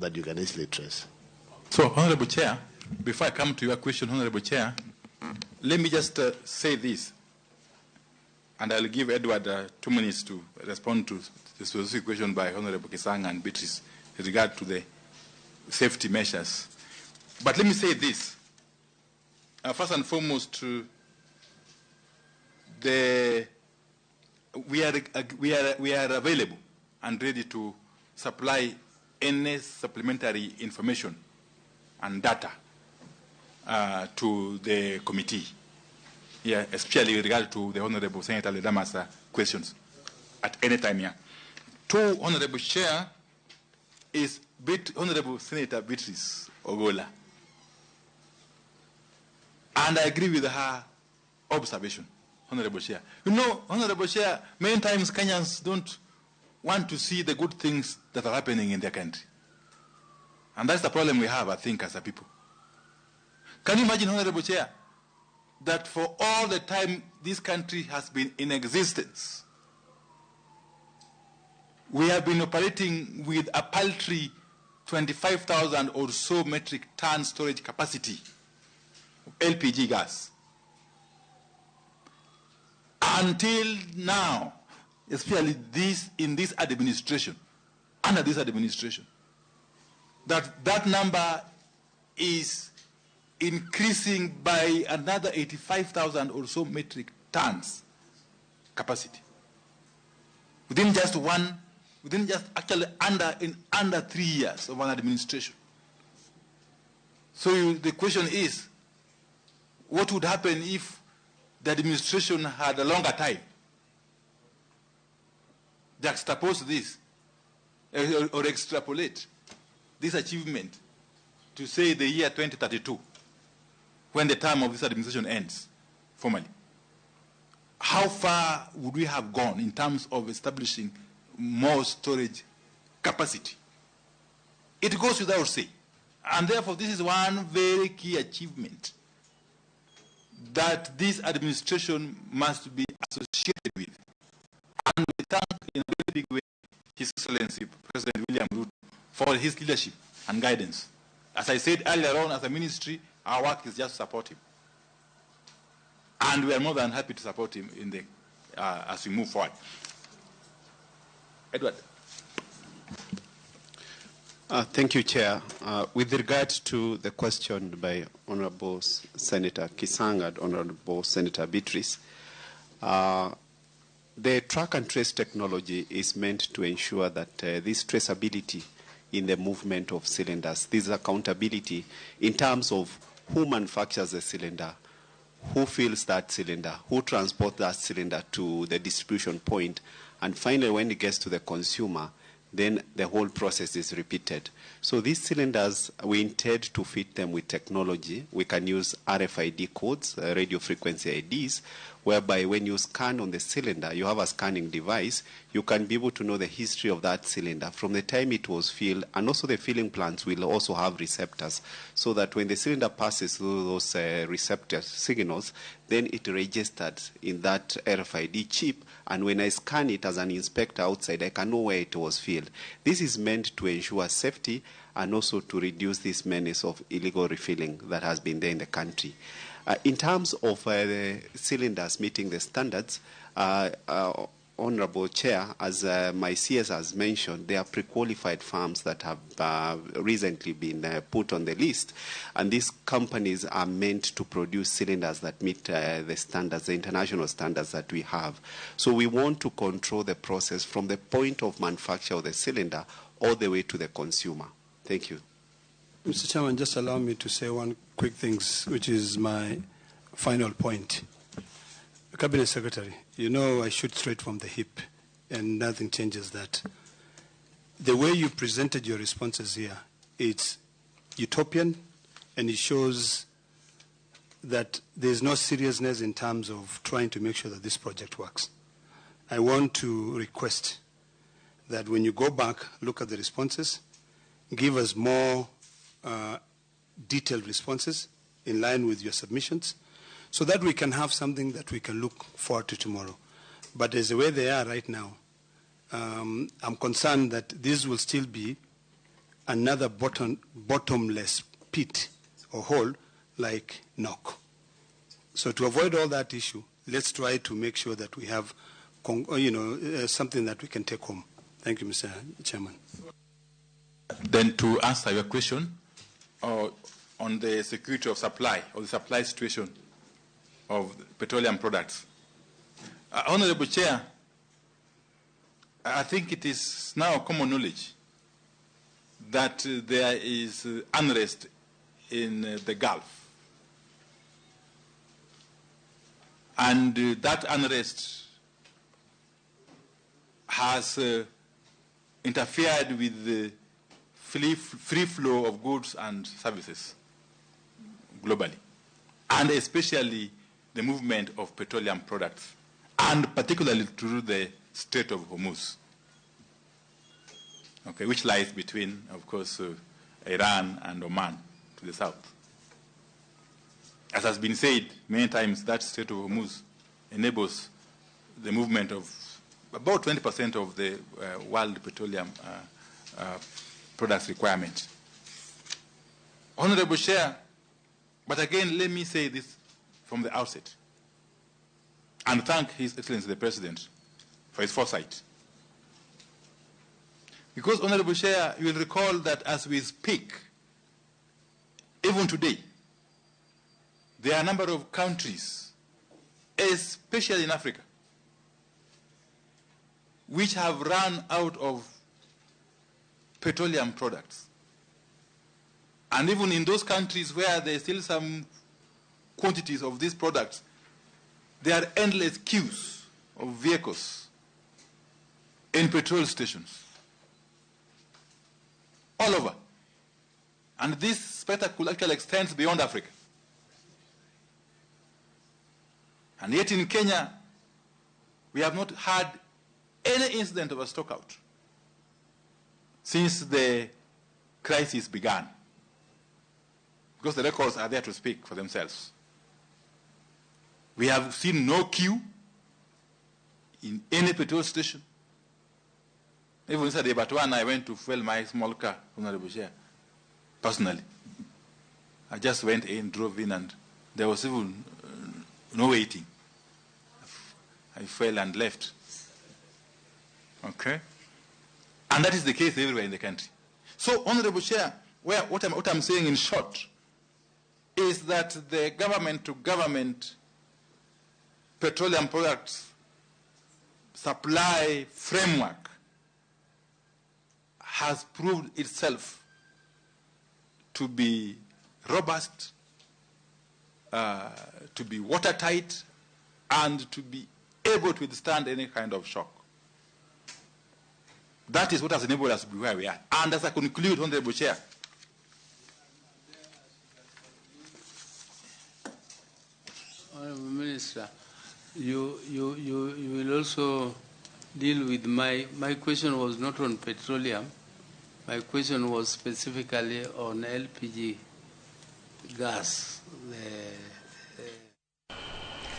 that you can easily trace. So, Honorable Chair, before I come to your question, Honorable Chair, let me just say this, and I'll give Edward 2 minutes to respond to the specific question by Honorable Kisang and Beatrice with regard to the safety measures. But let me say this. First and foremost, we are available and ready to supply any supplementary information and data to the committee, especially with regard to the Honorable Senator Ledama's questions at any time here. Two, Honorable Chair, is Honorable Senator Beatrice Ogola. And I agree with her observation, Honorable Chair. You know, Honorable Chair, many times Kenyans don't want to see the good things that are happening in their country. And that's the problem we have, I think, as a people. Can you imagine, Honorable Chair, that for all the time this country has been in existence, we have been operating with a paltry 25,000 or so metric ton storage capacity of LPG gas. Until now, especially in this administration, under this administration, that number is increasing by another 85,000 or so metric tons capacity. Within actually under 3 years of an administration. So the question is, what would happen if the administration had a longer time? Juxtapose this or extrapolate this achievement to say the year 2032, when the term of this administration ends formally. How far would we have gone in terms of establishing more storage capacity? It goes without saying. And therefore, this is one very key achievement that this administration must be associated with. And we thank in a very big way His Excellency President William Ruto for his leadership and guidance. As I said earlier on, as a ministry, our work is just to support him. And we are more than happy to support him in the, as we move forward. Edward. Thank you, Chair. With regard to the question by Honorable Senator Kisang and Honorable Senator Beatrice, the track and trace technology is meant to ensure that this traceability in the movement of cylinders, this accountability in terms of who manufactures the cylinder, who fills that cylinder, who transports that cylinder to the distribution point, and finally when it gets to the consumer, then the whole process is repeated. So these cylinders, we intend to fit them with technology. We can use RFID codes, radio frequency IDs, whereby when you scan on the cylinder, you have a scanning device, you can be able to know the history of that cylinder from the time it was filled, and also the filling plants will also have receptors, so that when the cylinder passes through those receptor signals, then it registered in that RFID chip, and when I scan it as an inspector outside, I can know where it was filled. This is meant to ensure safety and also to reduce this menace of illegal refilling that has been there in the country. In terms of the cylinders meeting the standards, Honorable Chair, as my CS has mentioned, there are pre-qualified firms that have recently been put on the list, and these companies are meant to produce cylinders that meet the standards, the international standards that we have. So we want to control the process from the point of manufacture of the cylinder all the way to the consumer. Thank you. Mr. Chairman, just allow me to say one quick thing, which is my final point. Cabinet Secretary, you know I shoot straight from the hip, and nothing changes that. The way you presented your responses here, it's utopian, and it shows that there's no seriousness in terms of trying to make sure that this project works. I want to request that when you go back, look at the responses, give us more detailed responses in line with your submissions, so that we can have something that we can look forward to tomorrow. But as the way they are right now, I'm concerned that this will still be another bottomless pit or hole like NOC. So to avoid all that issue, let's try to make sure that we have something that we can take home. Thank you, Mr. Chairman. Then to answer your question on the security of supply, or the supply situation of petroleum products. Honorable Chair, I think it is now common knowledge that there is unrest in the Gulf. And that unrest has interfered with the free flow of goods and services globally, and especially the movement of petroleum products, and particularly through the Strait of Hormuz, okay, which lies between, of course, Iran and Oman to the south. As has been said many times, that Strait of Hormuz enables the movement of about 20% of the world petroleum products requirement. Honorable Chair, but again, let me say this from the outset, and thank His Excellency the President for his foresight. Because, Honorable Chair, you will recall that as we speak, even today, there are a number of countries, especially in Africa, which have run out of petroleum products. And even in those countries where there are still some quantities of these products, there are endless queues of vehicles in petrol stations all over. And this spectacle actually extends beyond Africa. And yet in Kenya, we have not had any incident of a stockout since the crisis began, because the records are there to speak for themselves. We have seen no queue in any petrol station. Even inside the Batwana, I went to fuel my small car, Honorable Chair, personally. I just went in, drove in, and there was even no waiting. I fell and left. Okay? And that is the case everywhere in the country. So, Honorable Chair, what I'm saying in short is that the government-to-government petroleum products supply framework has proved itself to be robust, to be watertight, and to be able to withstand any kind of shock. That is what has enabled us to be where we are. And as I conclude, Honorable Chair, Honorable Minister, you will also deal with my question was not on petroleum. My question was specifically on LPG gas, the